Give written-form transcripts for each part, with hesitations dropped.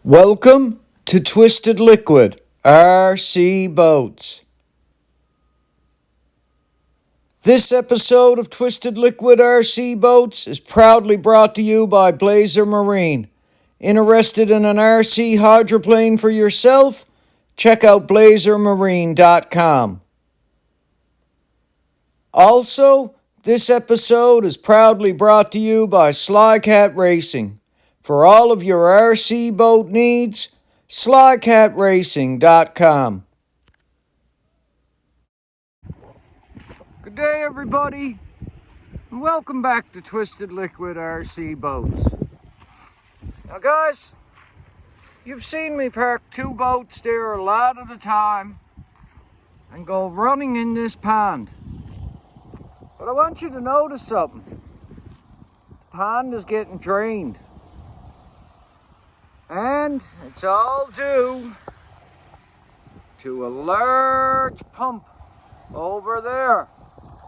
Welcome to Twisted Liquid RC Boats. This episode of Twisted Liquid RC Boats is proudly brought to you by Blazer Marine. Interested in an RC hydroplane for yourself? Check out blazermarine.com. Also, this episode is proudly brought to you by Slycat Racing. For all of your RC boat needs, slycatracing.com. Good day, everybody, and welcome back to Twisted Liquid RC Boats. Now, guys, you've seen me park two boats there a lot of the time and go running in this pond. But I want you to notice something. The pond is getting drained. And it's all due to a large pump over there.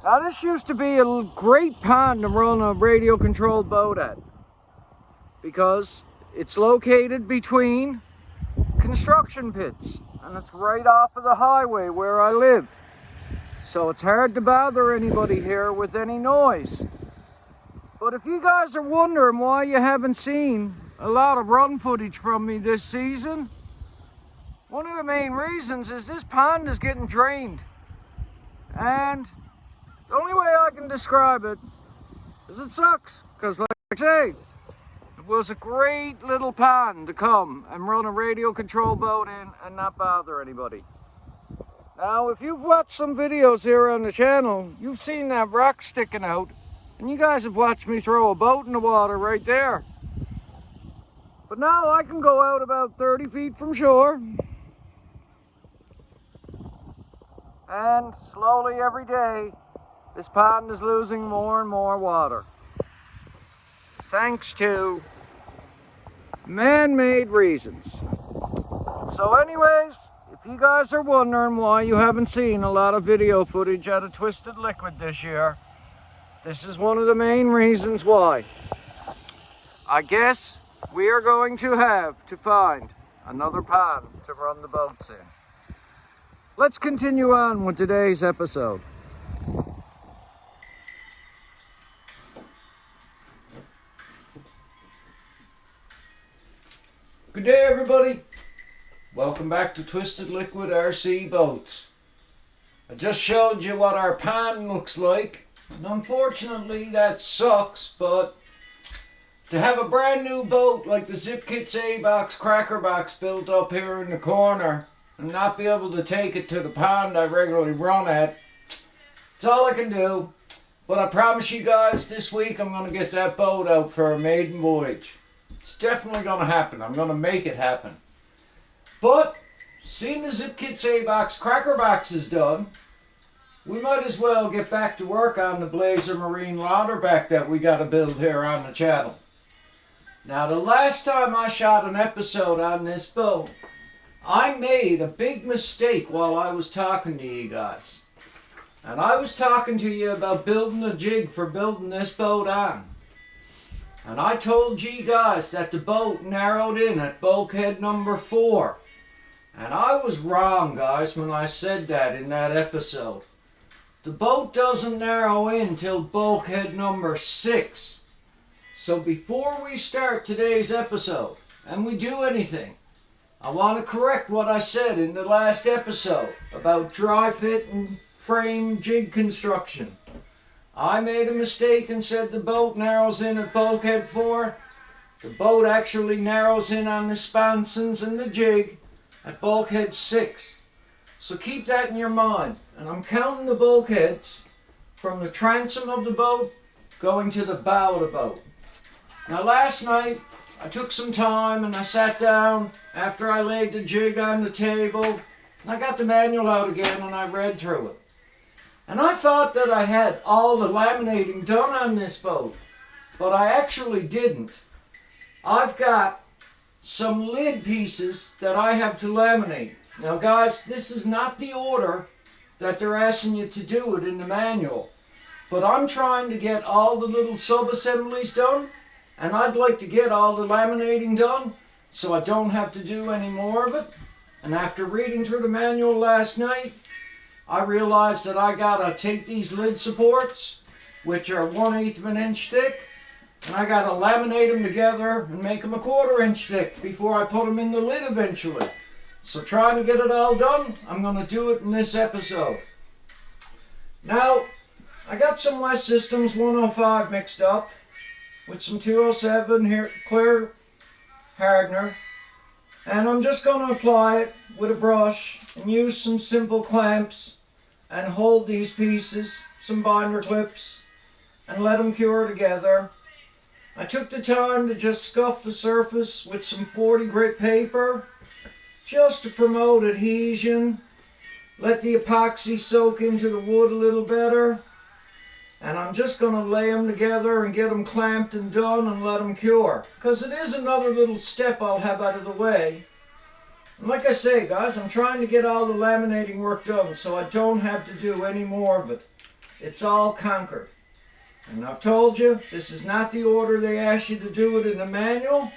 Now, this used to be a great pond to run a radio-controlled boat at, because it's located between construction pits, and it's right off of the highway where I live. So it's hard to bother anybody here with any noise. But if you guys are wondering why you haven't seen a lot of run footage from me this season, one of the main reasons is this pond is getting drained. And the only way I can describe it is it sucks. Because like I say, it was a great little pond to come and run a radio control boat in and not bother anybody. Now, if you've watched some videos here on the channel, you've seen that rock sticking out. And you guys have watched me throw a boat in the water right there. But now I can go out about 30 feet from shore, and slowly every day this pond is losing more and more water, thanks to man-made reasons. So anyways, if you guys are wondering why you haven't seen a lot of video footage out of Twisted Liquid this year, this is one of the main reasons why. I guess we are going to have to find another pond to run the boats in. Let's continue on with today's episode. Good day, everybody. Welcome back to Twisted Liquid RC Boats. I just showed you what our pond looks like, and unfortunately that sucks, but to have a brand new boat like the Zip Kits A-Box Cracker Box built up here in the corner and not be able to take it to the pond I regularly run at, it's all I can do. But I promise you guys, this week I'm going to get that boat out for a maiden voyage. It's definitely going to happen. I'm going to make it happen. But seeing the Zip Kits A-Box Cracker Box is done, we might as well get back to work on the Blazer Marine Lauterbach that we got to build here on the channel. Now, the last time I shot an episode on this boat, I made a big mistake while I was talking to you guys. And I was talking to you about building a jig for building this boat on. And I told you guys that the boat narrowed in at bulkhead number 4. And I was wrong, guys, when I said that in that episode. The boat doesn't narrow in till bulkhead number 6. So before we start today's episode, and we do anything, I want to correct what I said in the last episode about dry fit and frame jig construction. I made a mistake and said the boat narrows in at bulkhead 4. The boat actually narrows in on the sponsons and the jig at bulkhead 6. So keep that in your mind. And I'm counting the bulkheads from the transom of the boat going to the bow of the boat. Now, last night I took some time and I sat down after I laid the jig on the table, and I got the manual out again and I read through it. And I thought that I had all the laminating done on this boat, but I actually didn't. I've got some lid pieces that I have to laminate. Now, guys, this is not the order that they're asking you to do it in the manual, but I'm trying to get all the little sub-assemblies done, and I'd like to get all the laminating done so I don't have to do any more of it. And after reading through the manual last night, I realized that I gotta take these lid supports, which are 1/8 of an inch thick, and I gotta laminate them together and make them a 1/4 inch thick before I put them in the lid eventually. So trying to get it all done, I'm gonna do it in this episode. Now, I got some West Systems 105 mixed up with some 207 here, clear hardener. And I'm just going to apply it with a brush and use some simple clamps and hold these pieces, some binder clips, and let them cure together. I took the time to just scuff the surface with some 40 grit paper just to promote adhesion. Let the epoxy soak into the wood a little better. And I'm just going to lay them together and get them clamped and done and let them cure. Because it is another little step I'll have out of the way. And like I say, guys, I'm trying to get all the laminating work done so I don't have to do any more of it. It's all conquered. And I've told you, this is not the order they ask you to do it in the manual.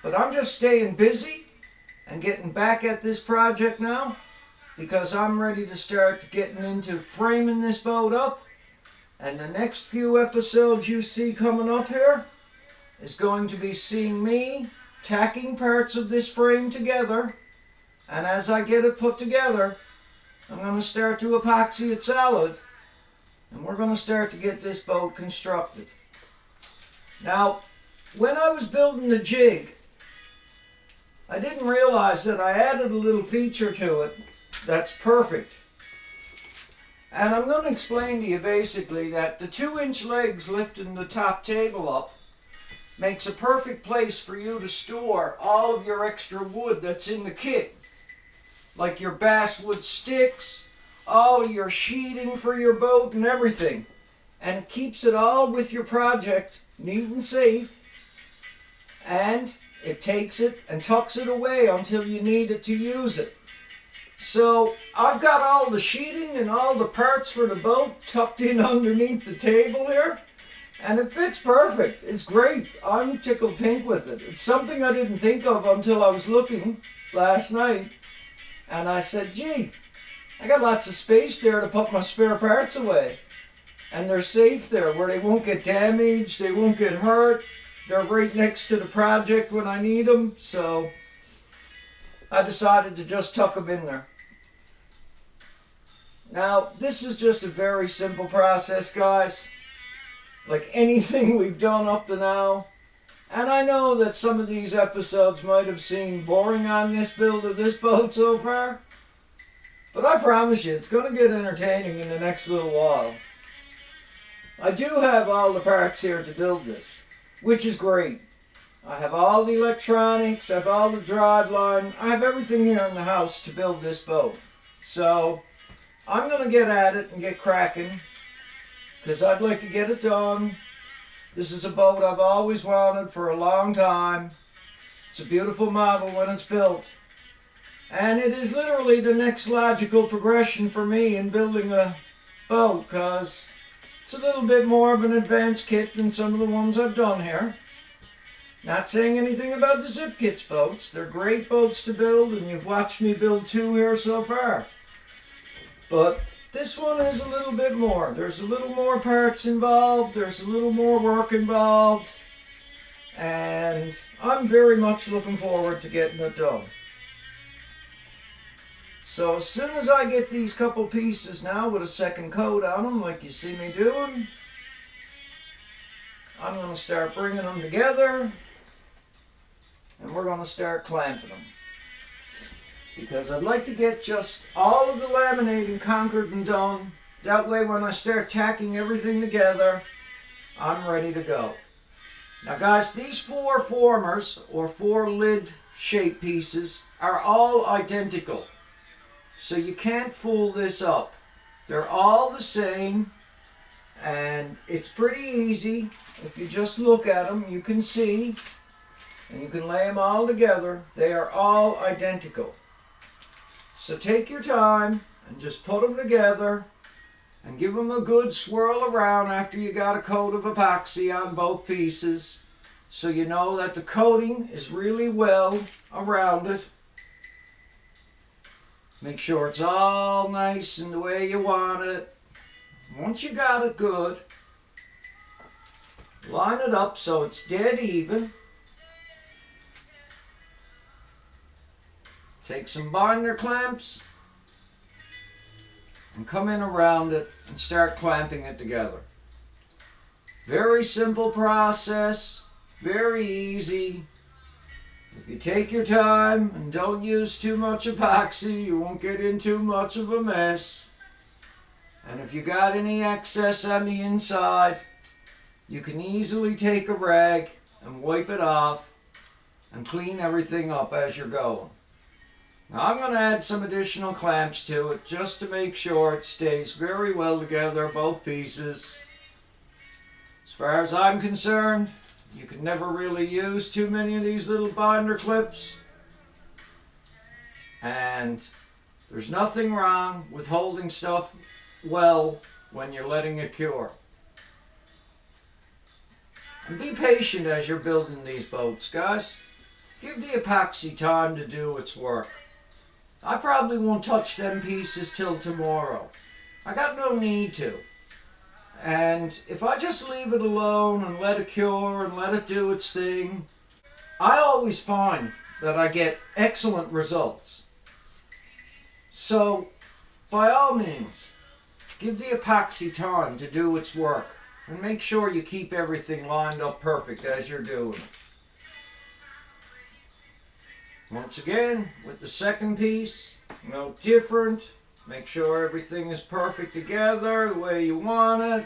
But I'm just staying busy and getting back at this project now. Because I'm ready to start getting into framing this boat up. And the next few episodes you see coming up here is going to be seeing me tacking parts of this frame together. And as I get it put together, I'm going to start to epoxy it solid. And we're going to start to get this boat constructed. Now, when I was building the jig, I didn't realize that I added a little feature to it that's perfect. And I'm going to explain to you basically that the 2-inch legs lifting the top table up makes a perfect place for you to store all of your extra wood that's in the kit. Like your basswood sticks, all your sheeting for your boat and everything. And it keeps it all with your project neat and safe. And it takes it and tucks it away until you need it to use it. So I've got all the sheeting and all the parts for the boat tucked in underneath the table here. And it fits perfect. It's great. I'm tickled pink with it. It's something I didn't think of until I was looking last night. And I said, gee, I got lots of space there to put my spare parts away. And they're safe there where they won't get damaged, they won't get hurt. They're right next to the project when I need them. So I decided to just tuck them in there. Now, this is just a very simple process, guys. Like anything we've done up to now. And I know that some of these episodes might have seemed boring on this build of this boat so far. But I promise you, it's going to get entertaining in the next little while. I do have all the parts here to build this, which is great. I have all the electronics, I have all the driveline, I have everything here in the house to build this boat. So, I'm going to get at it and get cracking, because I'd like to get it done. This is a boat I've always wanted for a long time. It's a beautiful model when it's built. And it is literally the next logical progression for me in building a boat, because it's a little bit more of an advanced kit than some of the ones I've done here. Not saying anything about the Zip Kits boats. They're great boats to build, and you've watched me build 2 here so far. But this one is a little bit more. There's a little more parts involved. There's a little more work involved. And I'm very much looking forward to getting it done. So as soon as I get these couple pieces now with a second coat on them, like you see me doing, I'm going to start bringing them together. And we're going to start clamping them. Because I'd like to get just all of the laminating conquered and done. That way when I start tacking everything together, I'm ready to go. Now guys, these 4 formers, or 4 lid shape pieces, are all identical. So you can't fool this up. They're all the same. And it's pretty easy. If you just look at them, you can see. And you can lay them all together. They are all identical. So take your time and just put them together and give them a good swirl around after you got a coat of epoxy on both pieces. so you know that the coating is really well around it. Make sure it's all nice and the way you want it. Once you got it good, line it up so it's dead even. Take some binder clamps and come in around it and start clamping it together. Very simple process, very easy. If you take your time and don't use too much epoxy, you won't get in too much of a mess. And if you got any excess on the inside, you can easily take a rag and wipe it off and clean everything up as you're going. Now I'm going to add some additional clamps to it just to make sure it stays very well together, both pieces. As far as I'm concerned, you can never really use too many of these little binder clips. And there's nothing wrong with holding stuff well when you're letting it cure. And be patient as you're building these boats, guys. Give the epoxy time to do its work. I probably won't touch them pieces till tomorrow. I got no need to. And if I just leave it alone and let it cure and let it do its thing, I always find that I get excellent results. So, by all means, give the epoxy time to do its work and make sure you keep everything lined up perfect as you're doing it. Once again, with the second piece, no different. Make sure everything is perfect together the way you want it.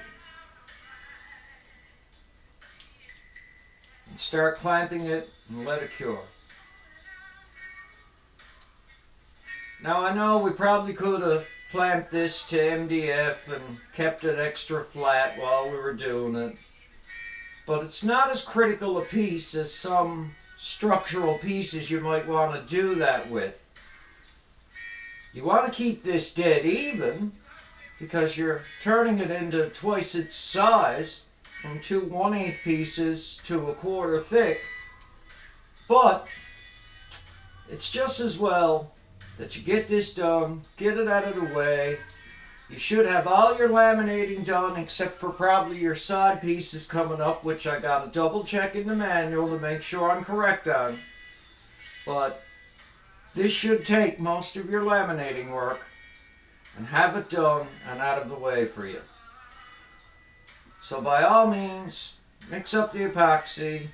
And start clamping it and let it cure. Now I know we probably could have clamped this to MDF and kept it extra flat while we were doing it. But it's not as critical a piece as some structural pieces you might want to do that with. You want to keep this dead even because you're turning it into twice its size from 2 1/8 pieces to 1/4 thick. But it's just as well that you get this done, get it out of the way. You should have all your laminating done except for probably your side pieces coming up, which I got to double check in the manual to make sure I'm correct on. But this should take most of your laminating work and have it done and out of the way for you. So by all means, mix up the epoxy,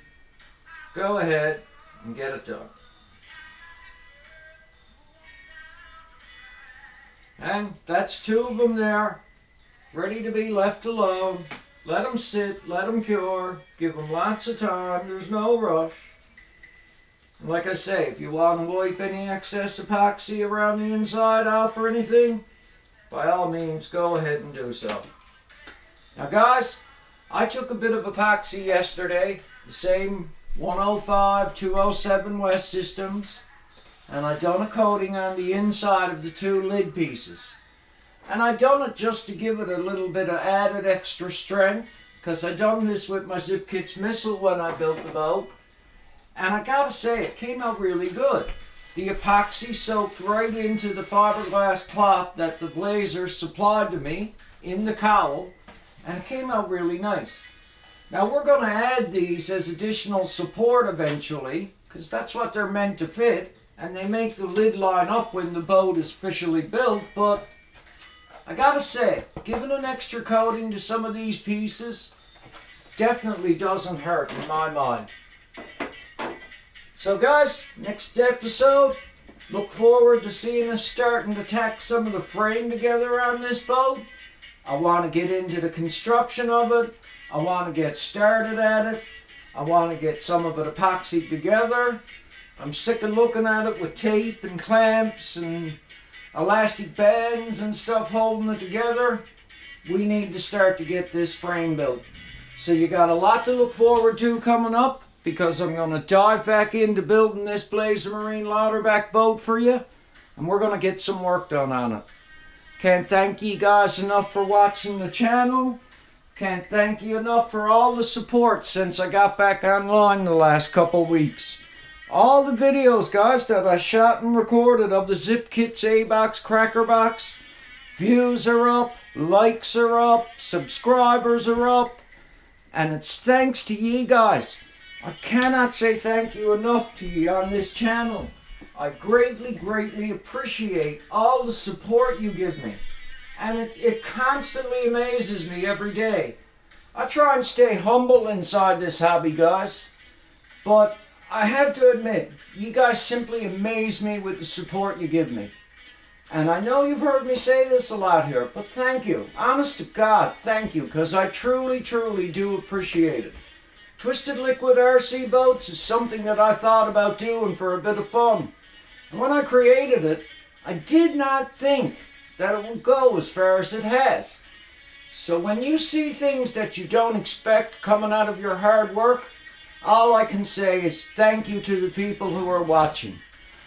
go ahead and get it done. And that's 2 of them there, ready to be left alone. Let them sit, let them cure, give them lots of time, there's no rush. And like I say, if you want to wipe any excess epoxy around the inside off or anything, by all means go ahead and do so. Now guys, I took a bit of epoxy yesterday, the same 105, 207 West systems, and I done a coating on the inside of the 2 lid pieces. And I done it just to give it a little bit of added extra strength, because I done this with my Zip Kits missile when I built the boat. And I gotta say, it came out really good. The epoxy soaked right into the fiberglass cloth that the blazer supplied to me in the cowl, and it came out really nice. Now we're going to add these as additional support eventually, because that's what they're meant to fit, and they make the lid line up when the boat is officially built. But I gotta say, giving an extra coating to some of these pieces definitely doesn't hurt in my mind. So guys, next episode, look forward to seeing us starting to tack some of the frame together on this boat. I want to get into the construction of it. I want to get started at it. I want to get some of it epoxied together. I'm sick of looking at it with tape and clamps and elastic bands and stuff holding it together. We need to start to get this frame built. So you got a lot to look forward to coming up, because I'm going to dive back into building this Blazer Marine Lauterbach boat for you, and we're going to get some work done on it. Can't thank you guys enough for watching the channel. Can't thank you enough for all the support since I got back online the last couple weeks. All the videos, guys, that I shot and recorded of the Zip Kits A-Box Cracker Box, views are up, likes are up, subscribers are up, and it's thanks to ye guys. I cannot say thank you enough to you on this channel. I greatly appreciate all the support you give me. And it constantly amazes me every day. I try and stay humble inside this hobby, guys. But I have to admit, you guys simply amaze me with the support you give me. And I know you've heard me say this a lot here, but thank you. Honest to God, thank you, because I truly do appreciate it. Twisted Liquid RC Boats is something that I thought about doing for a bit of fun. And when I created it, I did not think that it would go as far as it has. So when you see things that you don't expect coming out of your hard work, all I can say is thank you to the people who are watching.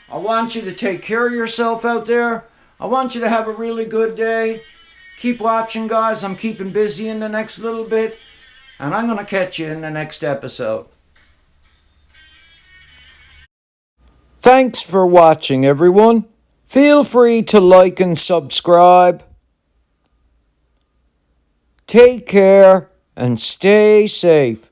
I want you to take care of yourself out there. I want you to have a really good day. Keep watching, guys. I'm keeping busy in the next little bit, and I'm going to catch you in the next episode. Thanks for watching, everyone. Feel free to like and subscribe. Take care and stay safe.